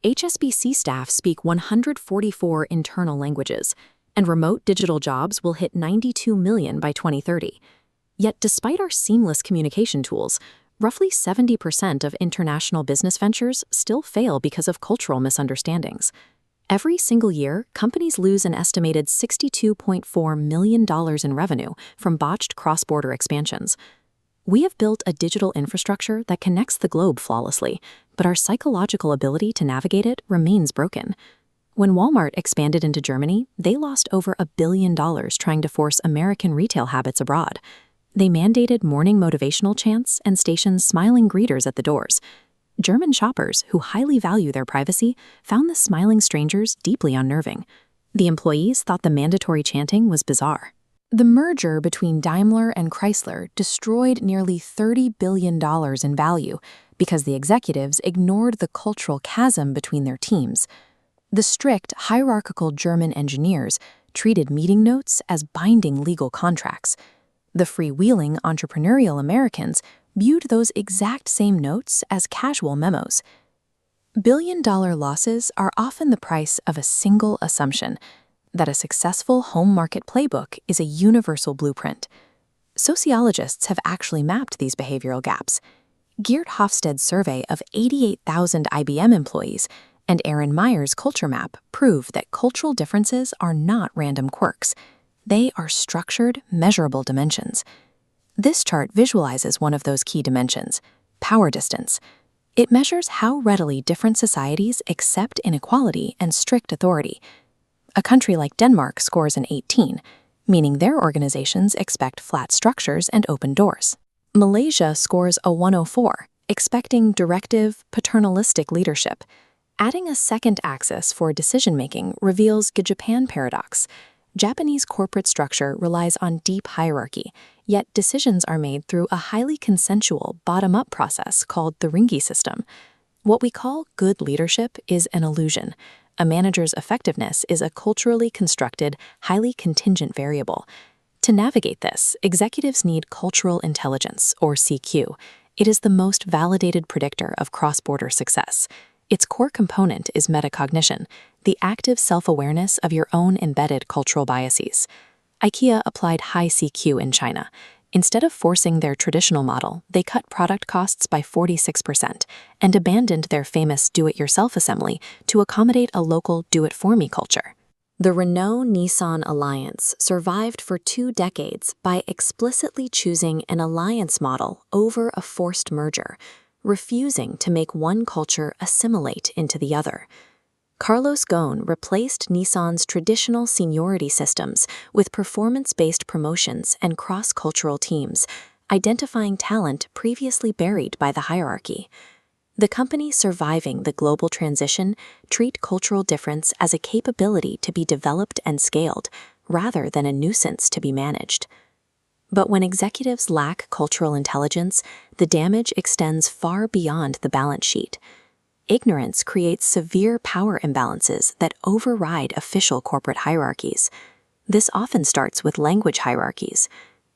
HSBC staff speak 144 internal languages, and remote digital jobs will hit 92 million by 2030. Yet despite our seamless communication tools, roughly 70% of international business ventures still fail because of cultural misunderstandings. Every single year, companies lose an estimated $62.4 million in revenue from botched cross-border expansions. We have built a digital infrastructure that connects the globe flawlessly, but our psychological ability to navigate it remains broken. When Walmart expanded into Germany, they lost over $1 billion trying to force American retail habits abroad. They mandated morning motivational chants and stationed smiling greeters at the doors. German shoppers, who highly value their privacy, found the smiling strangers deeply unnerving. The employees thought the mandatory chanting was bizarre. The merger between Daimler and Chrysler destroyed nearly $30 billion in value because the executives ignored the cultural chasm between their teams. The strict, hierarchical German engineers treated meeting notes as binding legal contracts. The freewheeling entrepreneurial Americans viewed those exact same notes as casual memos. Billion-dollar losses are often the price of a single assumption, that a successful home market playbook is a universal blueprint. Sociologists have actually mapped these behavioral gaps. Geert Hofstede's survey of 88,000 IBM employees and Aaron Meyer's culture map prove that cultural differences are not random quirks. They are structured, measurable dimensions. This chart visualizes one of those key dimensions, power distance. It measures how readily different societies accept inequality and strict authority. A country like Denmark scores an 18, meaning their organizations expect flat structures and open doors. Malaysia scores a 104, expecting directive, paternalistic leadership. Adding a second axis for decision-making reveals the Japan paradox. Japanese corporate structure relies on deep hierarchy, yet decisions are made through a highly consensual bottom-up process called the Ringi system. What we call good leadership is an illusion. A manager's effectiveness is a culturally constructed, highly contingent variable. To navigate this, executives need cultural intelligence, or CQ. It is the most validated predictor of cross-border success. Its core component is metacognition, the active self-awareness of your own embedded cultural biases. IKEA applied high CQ in China. Instead of forcing their traditional model, they cut product costs by 46% and abandoned their famous do-it-yourself assembly to accommodate a local do-it-for-me culture. The Renault-Nissan alliance survived for 2 decades by explicitly choosing an alliance model over a forced merger, refusing to make one culture assimilate into the other. Carlos Ghosn replaced Nissan's traditional seniority systems with performance-based promotions and cross-cultural teams, identifying talent previously buried by the hierarchy. The company surviving the global transition treat cultural difference as a capability to be developed and scaled, rather than a nuisance to be managed. But when executives lack cultural intelligence, the damage extends far beyond the balance sheet. Ignorance creates severe power imbalances that override official corporate hierarchies. This often starts with language hierarchies.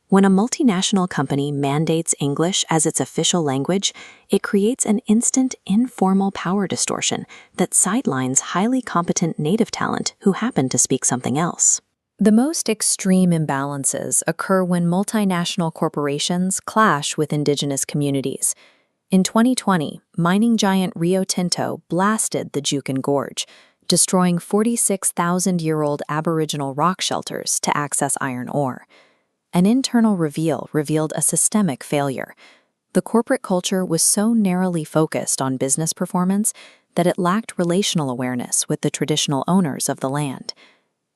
When a multinational company mandates English as its official language, it creates an instant, informal power distortion that sidelines highly competent native talent who happen to speak something else. The most extreme imbalances occur when multinational corporations clash with indigenous communities. In 2020, mining giant Rio Tinto blasted the Juukan Gorge, destroying 46,000-year-old Aboriginal rock shelters to access iron ore. An internal reveal revealed a systemic failure. The corporate culture was so narrowly focused on business performance that it lacked relational awareness with the traditional owners of the land.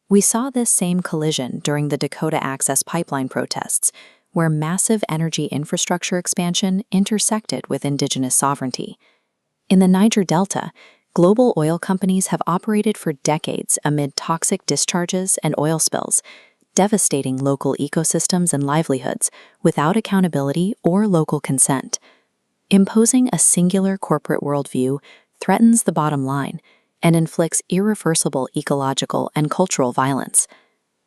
We saw this same collision during the Dakota Access Pipeline protests, where massive energy infrastructure expansion intersected with indigenous sovereignty. In the Niger Delta, global oil companies have operated for decades amid toxic discharges and oil spills, devastating local ecosystems and livelihoods without accountability or local consent. Imposing a singular corporate worldview threatens the bottom line and inflicts irreversible ecological and cultural violence.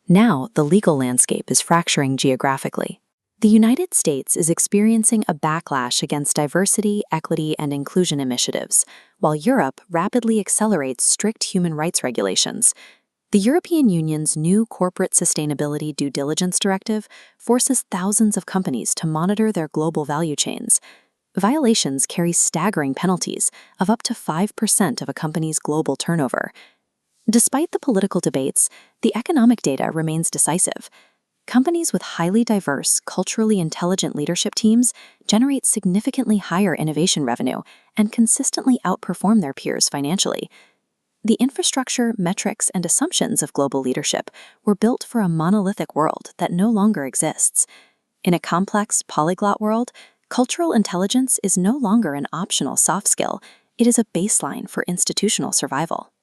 Now, the legal landscape is fracturing geographically. The United States is experiencing a backlash against diversity, equity, and inclusion initiatives, while Europe rapidly accelerates strict human rights regulations. The European Union's new Corporate Sustainability Due Diligence Directive forces thousands of companies to monitor their global value chains. Violations carry staggering penalties of up to 5% of a company's global turnover. Despite the political debates, the economic data remains decisive. Companies with highly diverse, culturally intelligent leadership teams generate significantly higher innovation revenue and consistently outperform their peers financially. The infrastructure, metrics, and assumptions of global leadership were built for a monolithic world that no longer exists. In a complex, polyglot world, cultural intelligence is no longer an optional soft skill, it is a baseline for institutional survival.